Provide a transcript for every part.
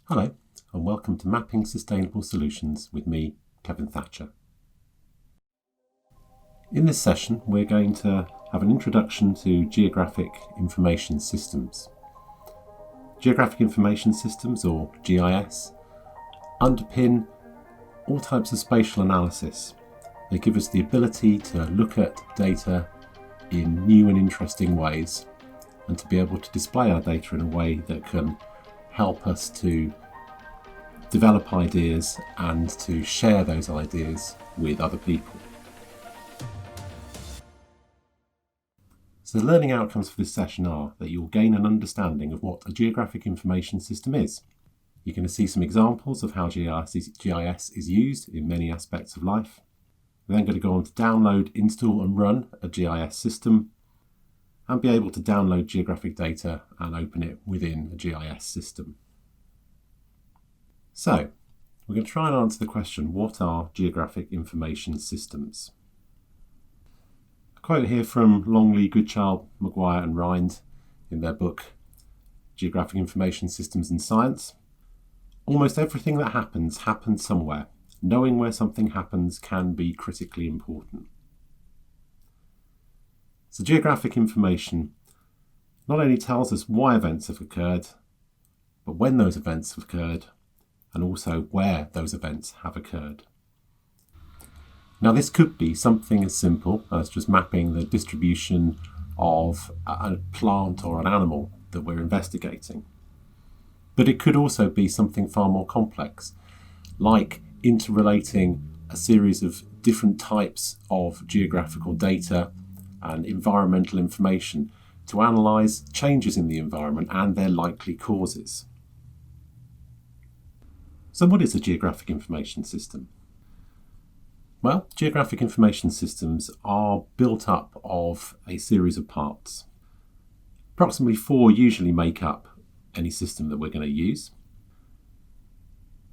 Hello, and welcome to Mapping Sustainable Solutions with me, Kevin Thatcher. In this session, we're going to have an introduction to geographic information systems. Geographic information systems, or GIS, underpin all types of spatial analysis. They give us the ability to look at data in new and interesting ways, and to be able to display our data in a way that can help us to develop ideas and to share those ideas with other people. So the learning outcomes for this session are that you'll gain an understanding of what a geographic information system is. You're going to see some examples of how GIS is used in many aspects of life. We're then going to go on to download, install and run a GIS system and be able to download geographic data and open it within a GIS system. So, we're going to try and answer the question, what are geographic information systems? A quote here from Longley, Goodchild, Maguire and Rind in their book, Geographic Information Systems and Science. Almost everything that happens somewhere. Knowing where something happens can be critically important. So geographic information not only tells us why events have occurred, but when those events have occurred, and also where those events have occurred. Now this could be something as simple as just mapping the distribution of a plant or an animal that we're investigating. But it could also be something far more complex, like interrelating a series of different types of geographical data and environmental information to analyse changes in the environment and their likely causes. So what is a geographic information system? Well, geographic information systems are built up of a series of parts. Approximately 4 usually make up any system that we're going to use.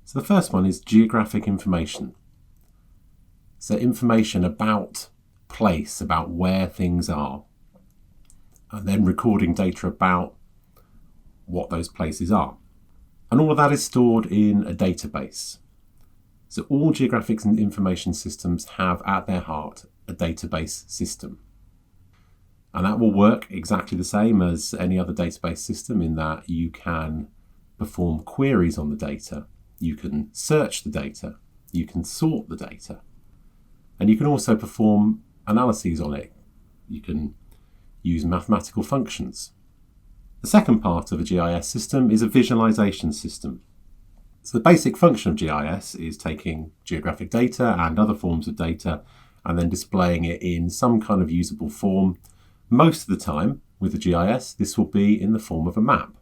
So the first one is geographic information. So information about place, about where things are, and then recording data about what those places are. And all of that is stored in a database. So all geographic information systems have at their heart a database system. And that will work exactly the same as any other database system in that you can perform queries on the data, you can search the data, you can sort the data, and you can also perform analyses on it. You can use mathematical functions. The second part of a GIS system is a visualization system. So the basic function of GIS is taking geographic data and other forms of data and then displaying it in some kind of usable form. Most of the time with the GIS, this will be in the form of a map.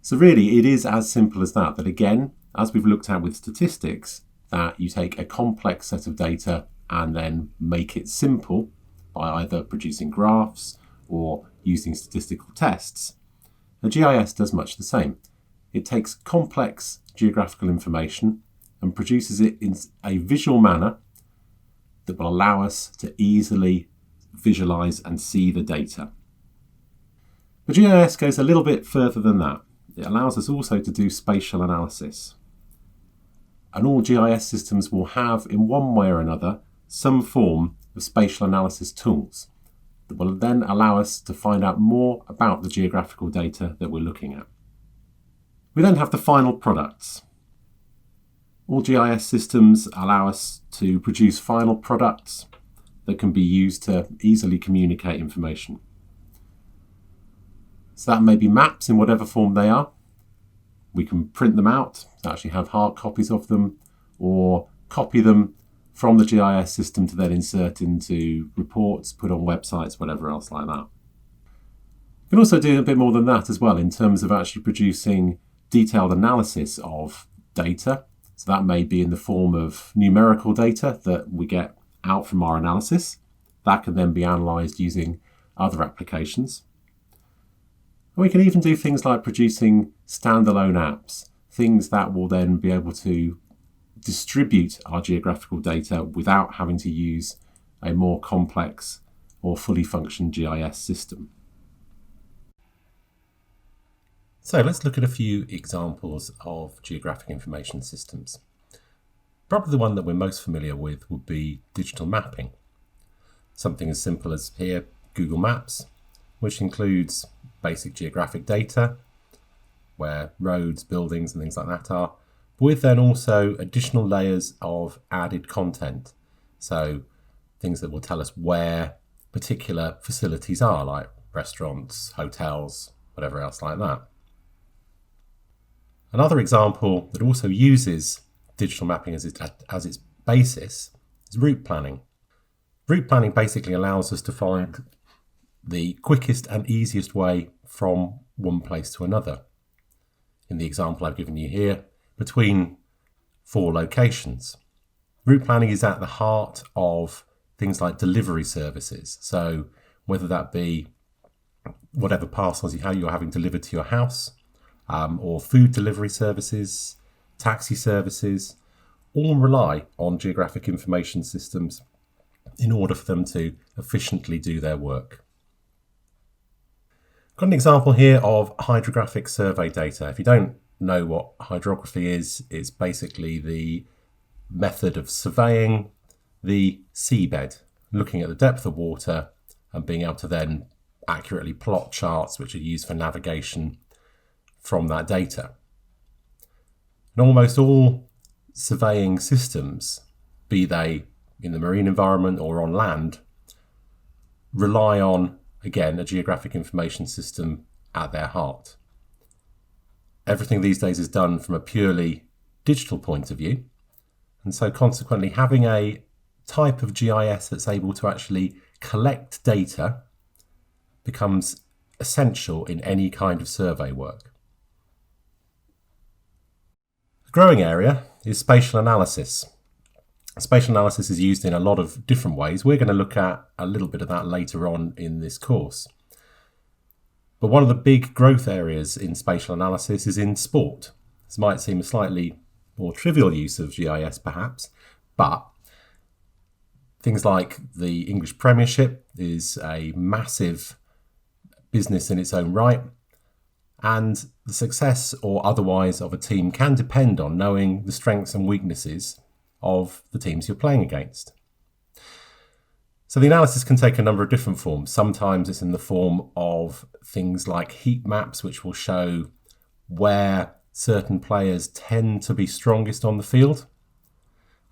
So really it is as simple as that again, as we've looked at with statistics, that you take a complex set of data and then make it simple by either producing graphs or using statistical tests. A GIS does much the same. It takes complex geographical information and produces it in a visual manner that will allow us to easily visualize and see the data. But GIS goes a little bit further than that. It allows us also to do spatial analysis. And all GIS systems will have, in one way or another, some form of spatial analysis tools that will then allow us to find out more about the geographical data that we're looking at. We then have the final products. All GIS systems allow us to produce final products that can be used to easily communicate information. So that may be maps in whatever form they are. We can print them out, actually have hard copies of them, or copy them from the GIS system to then insert into reports, put on websites, whatever else like that. You can also do a bit more than that as well in terms of actually producing detailed analysis of data. So that may be in the form of numerical data that we get out from our analysis. That can then be analysed using other applications. And we can even do things like producing standalone apps, things that will then be able to distribute our geographical data without having to use a more complex or fully functioned GIS system. So let's look at a few examples of geographic information systems. Probably the one that we're most familiar with would be digital mapping. Something as simple as here, Google Maps, which includes basic geographic data, where roads, buildings and things like that are, with then also additional layers of added content. So things that will tell us where particular facilities are, like restaurants, hotels, whatever else like that. Another example that also uses digital mapping as its basis is route planning. Route planning basically allows us to find the quickest and easiest way from one place to another. In the example I've given you here, between 4 locations. Route planning is at the heart of things like delivery services. So whether that be whatever parcels you're having delivered to your house, or food delivery services, taxi services, all rely on geographic information systems in order for them to efficiently do their work. Got an example here of hydrographic survey data. If you don't know what hydrography is, it's basically the method of surveying the seabed, looking at the depth of water and being able to then accurately plot charts which are used for navigation from that data. And almost all surveying systems, be they in the marine environment or on land, rely on, again, a geographic information system at their heart. Everything these days is done from a purely digital point of view, and so consequently having a type of GIS that's able to actually collect data becomes essential in any kind of survey work. A growing area is spatial analysis. Spatial analysis is used in a lot of different ways. We're going to look at a little bit of that later on in this course. But one of the big growth areas in spatial analysis is in sport. This might seem a slightly more trivial use of GIS perhaps, but things like the English Premiership is a massive business in its own right, and the success or otherwise of a team can depend on knowing the strengths and weaknesses of the teams you're playing against. So the analysis can take a number of different forms. Sometimes it's in the form of things like heat maps, which will show where certain players tend to be strongest on the field.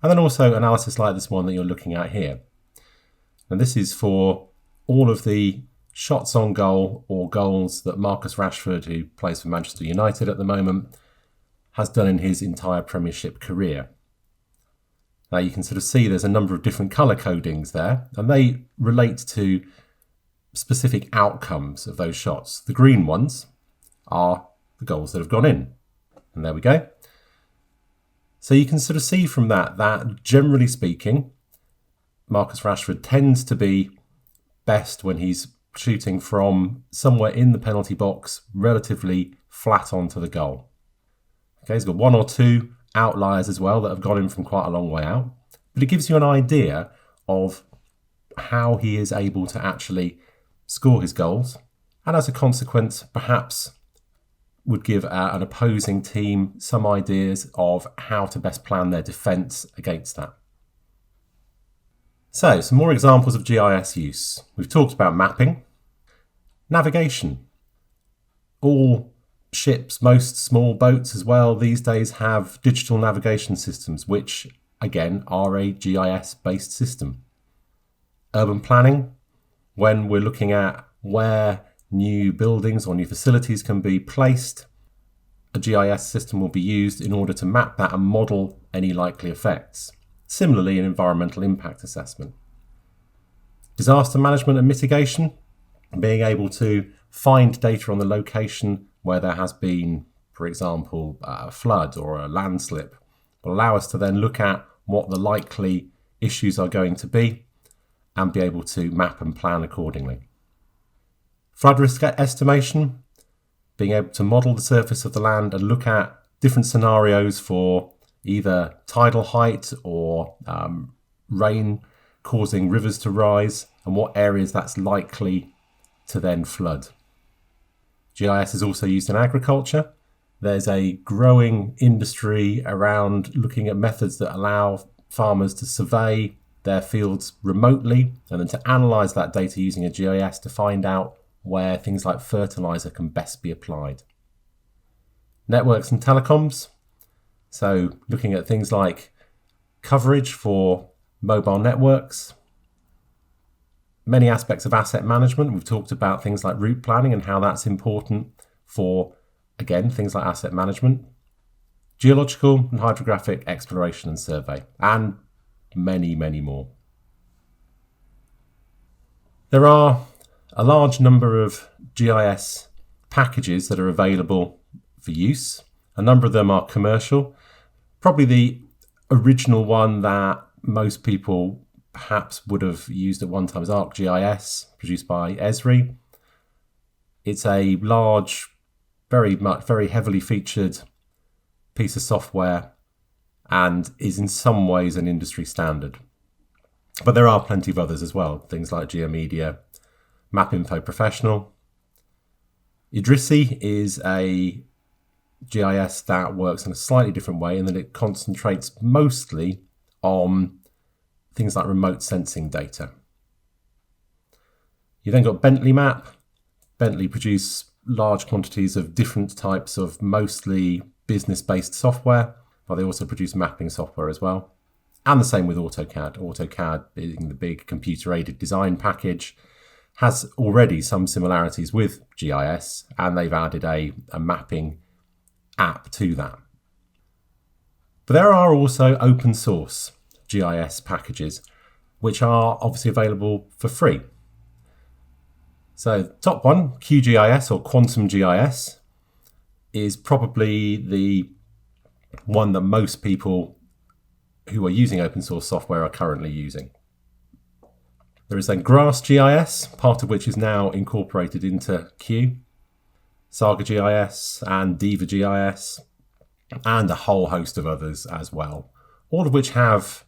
And then also analysis like this one that you're looking at here. And this is for all of the shots on goal or goals that Marcus Rashford, who plays for Manchester United at the moment, has done in his entire Premiership career. Now you can sort of see there's a number of different colour codings there, and they relate to specific outcomes of those shots. The green ones are the goals that have gone in. And there we go. So you can sort of see from that generally speaking, Marcus Rashford tends to be best when he's shooting from somewhere in the penalty box, relatively flat onto the goal. Okay, he's got 1 or 2 outliers as well that have gone in from quite a long way out, but it gives you an idea of how he is able to actually score his goals, and as a consequence perhaps would give an opposing team some ideas of how to best plan their defence against that. So some more examples of GIS use. We've talked about mapping. Navigation. All ships, most small boats as well, these days have digital navigation systems, which again are a GIS-based system. Urban planning, when we're looking at where new buildings or new facilities can be placed, a GIS system will be used in order to map that and model any likely effects. Similarly, in environmental impact assessment. Disaster management and mitigation, being able to find data on the location where there has been, for example, a flood or a landslip, will allow us to then look at what the likely issues are going to be and be able to map and plan accordingly. Flood risk estimation, being able to model the surface of the land and look at different scenarios for either tidal height or rain causing rivers to rise and what areas that's likely to then flood. GIS is also used in agriculture. There's a growing industry around looking at methods that allow farmers to survey their fields remotely and then to analyse that data using a GIS to find out where things like fertiliser can best be applied. Networks and telecoms, so looking at things like coverage for mobile networks. Many aspects of asset management. We've talked about things like route planning and how that's important for, again, things like asset management. Geological and hydrographic exploration and survey, and many, many more. There are a large number of GIS packages that are available for use. A number of them are commercial. Probably the original one that most people perhaps would have used at one time is ArcGIS, produced by Esri. It's a large, very heavily featured piece of software and is in some ways an industry standard. But there are plenty of others as well, things like GeoMedia, MapInfo Professional. Idrisi is a GIS that works in a slightly different way in that it concentrates mostly on things like remote sensing data. You then got Bentley Map. Bentley produce large quantities of different types of mostly business-based software, but they also produce mapping software as well. And the same with AutoCAD. AutoCAD, being the big computer-aided design package, has already some similarities with GIS, and they've added a mapping app to that. But there are also open source GIS packages, which are obviously available for free. So top one, QGIS or Quantum GIS, is probably the one that most people who are using open source software are currently using. There is then Grass GIS, part of which is now incorporated into Q, Saga GIS and Diva GIS, and a whole host of others as well, all of which have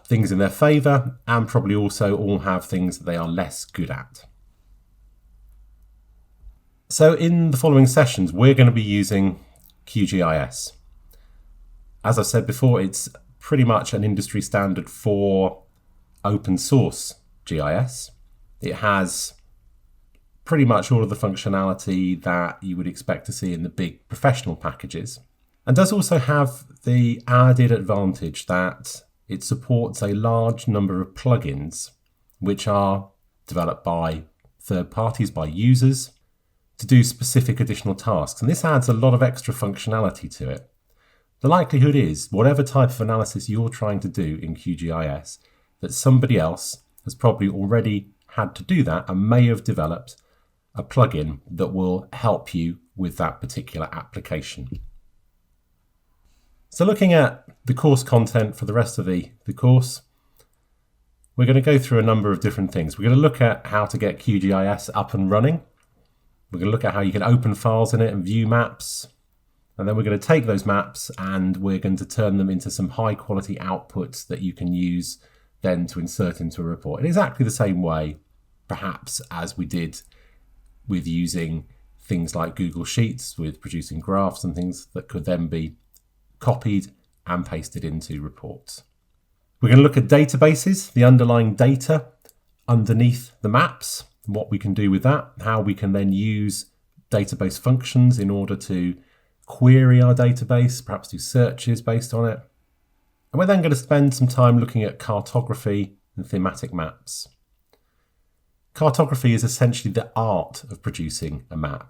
things in their favour and probably also all have things that they are less good at. So in the following sessions, we're going to be using QGIS. As I've said before, it's pretty much an industry standard for open source GIS. It has pretty much all of the functionality that you would expect to see in the big professional packages, and does also have the added advantage that it supports a large number of plugins which are developed by third parties, by users, to do specific additional tasks. And this adds a lot of extra functionality to it. The likelihood is, whatever type of analysis you're trying to do in QGIS, that somebody else has probably already had to do that and may have developed a plugin that will help you with that particular application. So looking at the course content for the rest of the course, we're going to go through a number of different things. We're going to look at how to get QGIS up and running. We're going to look at how you can open files in it and view maps. And then we're going to take those maps and we're going to turn them into some high quality outputs that you can use then to insert into a report in exactly the same way, perhaps, as we did with using things like Google Sheets, with producing graphs and things that could then be copied and pasted into reports. We're going to look at databases, the underlying data underneath the maps, and what we can do with that, how we can then use database functions in order to query our database, perhaps do searches based on it. And we're then going to spend some time looking at cartography and thematic maps. Cartography is essentially the art of producing a map,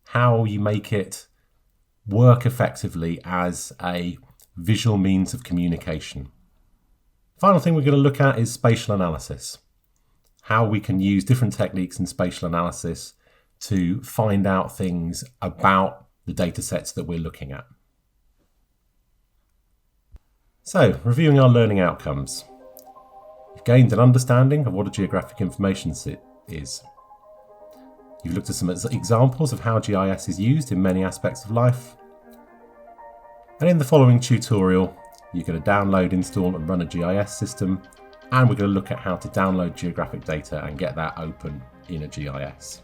how you make it work effectively as a visual means of communication. Final thing we're going to look at is spatial analysis, how we can use different techniques in spatial analysis to find out things about the data sets that we're looking at. So, reviewing our learning outcomes. You've gained an understanding of what a geographic information set is. You've looked at some examples of how GIS is used in many aspects of life. And in the following tutorial, you're going to download, install and run a GIS system, and we're going to look at how to download geographic data and get that open in a GIS.